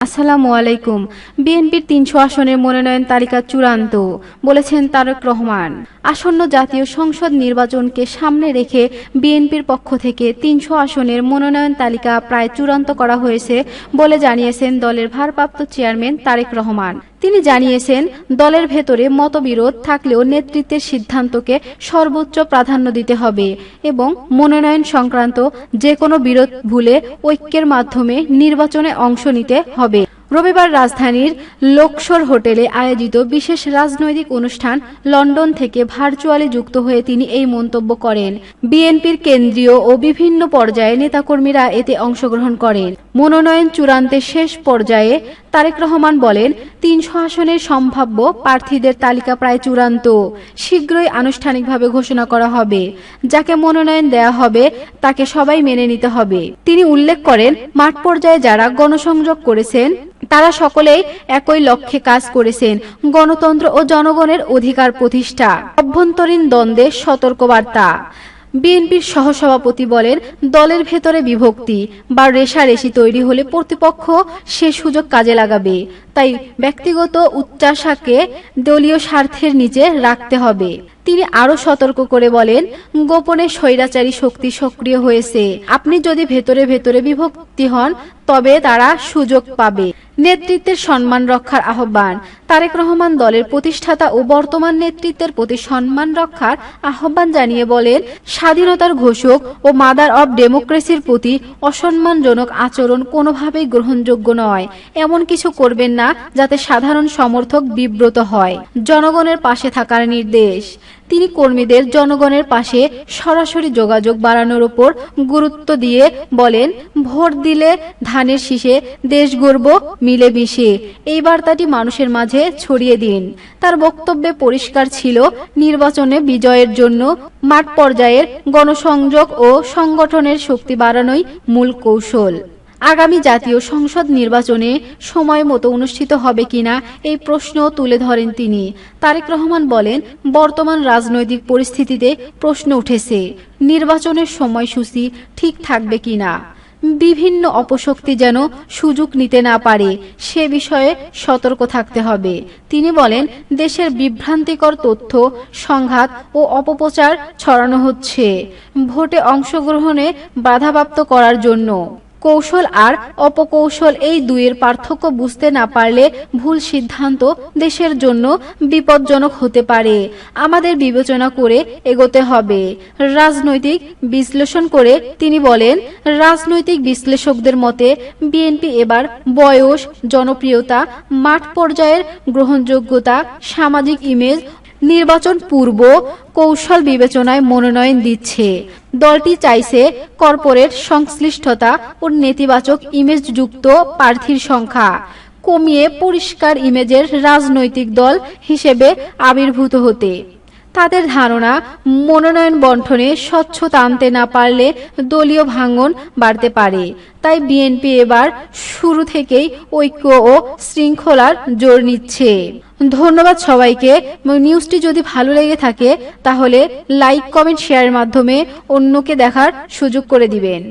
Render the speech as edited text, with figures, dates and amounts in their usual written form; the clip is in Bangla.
আসসালামু আলাইকুম। বিএনপির ৩০০ আসনের মনোনয়ন তালিকা চূড়ান্ত, বলেছেন তারেক রহমান। আসন্ন জাতীয় সংসদ নির্বাচনকে সামনে রেখে বিএনপির পক্ষ থেকে ৩০০ আসনের মনোনয়ন তালিকা প্রায় চূড়ান্ত করা হয়েছে বলে জানিয়েছেন দলের ভারপ্রাপ্ত চেয়ারম্যান তারেক রহমান। তিনি জানিয়েছেন, দলের ভেতরে মতবিরোধ থাকলেও নেতৃত্বের সিদ্ধান্তকে সর্বোচ্চ প্রাধান্য দিতে হবে এবং মনোনয়ন সংক্রান্ত যে কোনো বিরোধ ভুলে ঐক্যের মাধ্যমে নির্বাচনে অংশ নিতে হবে। রবিবার রাজধানীর লোকসর হোটেলে আয়োজিত বিশেষ রাজনৈতিক অনুষ্ঠান লন্ডন থেকে ভার্চুয়ালি যুক্ত হয়ে তিনি এই মন্তব্য করেন। বিএনপির কেন্দ্রীয় ও বিভিন্ন পর্যায়ে নেতাকর্মীরা এতে অংশগ্রহণ করেন। মনোনয়ন চূড়ান্তের শেষ পর্যায়ে তারেক রহমান বলেন, ৩০০ আসনের সম্ভাব্য প্রার্থীদের তালিকা প্রায় চূড়ান্ত। শীঘ্রই আনুষ্ঠানিকভাবে ঘোষণা করা হবে। যাকে মনোনয়ন দেয়া হবে তাকে সবাই মেনে নিতে হবে। তিনি উল্লেখ করেন, মাঠ পর্যায়ে যারা গণসংযোগ করেছেন তারা সকলেই একই লক্ষ্যে কাজ করেছেন, গণতন্ত্র ও জনগণের অধিকার প্রতিষ্ঠা। অভ্যন্তরীণ দ্বন্দ্বে সতর্কবার্তা। বিএনপির সহসভাপতি বলেন, দলের ভেতরে বিভক্তি বা রেষারেষি তৈরি হলে প্রতিপক্ষ সে সুযোগ কাজে লাগাবে। তাই ব্যক্তিগত উচ্চাশাকে দলীয় স্বার্থের নিচে রাখতে হবে। তিনি আরো সতর্ক করে বলেন, গোপনে স্বৈরাচারী শক্তি সক্রিয় হয়েছে। আপনি যদি ভেতরে ভেতরে বিভক্তি হন তবে তারা সুযোগ পাবে। নেতৃত্বের সম্মান রক্ষার আহ্বান। তারেক রহমান দলের প্রতিষ্ঠাতা ও বর্তমান নেতৃত্বের প্রতি সম্মান রক্ষার আহ্বান জানিয়ে বলেন, স্বাধীনতার ঘোষক ও মাদার অব ডেমোক্রেসির প্রতি অসম্মানজনক আচরণ কোনোভাবেই গ্রহণযোগ্য নয়। এমন কিছু করবেন না যাতে সাধারণ সমর্থক বিব্রত হয়। জনগণের পাশে থাকার নির্দেশ। তিনি কর্মীদের জনগণের পাশে সরাসরি যোগাযোগ বাড়ানোর উপর গুরুত্ব দিয়ে বলেন, ভোট দিলে ধানের শীষে দেশ গড়ব মিলেমিশে। এই বার্তাটি মানুষের মাঝে ছড়িয়ে দিন। তার বক্তব্যে পরিষ্কার ছিল, নির্বাচনে বিজয়ের জন্য মাঠ পর্যায়ের গণসংযোগ ও সংগঠনের শক্তি বাড়ানোই মূল কৌশল। আগামী জাতীয় সংসদ নির্বাচনে সময় মতো অনুষ্ঠিত হবে কিনা এই প্রশ্ন তুলে ধরেন তিনি। তারেক রহমান বলেন, বর্তমান রাজনৈতিক পরিস্থিতিতে প্রশ্ন উঠেছে, নির্বাচনের সময়সূচি ঠিক থাকবে কিনা। বিভিন্ন অপশক্তি যেন সুযোগ নিতে না পারে সে বিষয়ে সতর্ক থাকতে হবে। তিনি বলেন, দেশের বিভ্রান্তিকর তথ্য, সংঘাত ও অপপ্রচার ছড়ানো হচ্ছে ভোটে অংশগ্রহণে বাধাপ্রাপ্ত করার জন্য। কৌশল আর অপকৌশল এই দুইয়ের পার্থক্য বুঝতে না পারলে ভুল সিদ্ধান্ত দেশের জন্য বিপজ্জনক হতে পারে। আমাদের বিবেচনা করে এগোতে হবে। রাজনৈতিক বিশ্লেষণ করে তিনি বলেন, রাজনৈতিক বিশ্লেষকদের মতে বিএনপি এবার বয়স, জনপ্রিয়তা, মাঠ পর্যায়ের গ্রহণযোগ্যতা, সামাজিক ইমেজ, নির্বাচন পূর্ব কৌশল বিবেচনায় মনোনয়ন দিচ্ছে। দলটি চাইছে কর্পোরেট সংশ্লিষ্টতা ও নেতিবাচক ইমেজযুক্ত প্রার্থীর সংখ্যা কমিয়ে পরিষ্কার ইমেজের রাজনৈতিক দল হিসেবে আবির্ভূত হতে। তাদের ধারণা, মনোনয়ন বণ্টনে স্বচ্ছতা আনতে না পারলে দলীয় ভাঙন বাড়তে পারে। তাই বিএনপি এবার শুরু থেকেই ঐক্য ও শৃঙ্খলার জোর নিচ্ছে। ধন্যবাদ সবাইকে। নিউজটি যদি ভালো লেগে থাকে তাহলে লাইক, কমেন্ট, শেয়ারের মাধ্যমে অন্যকে দেখার সুযোগ করে দিবেন।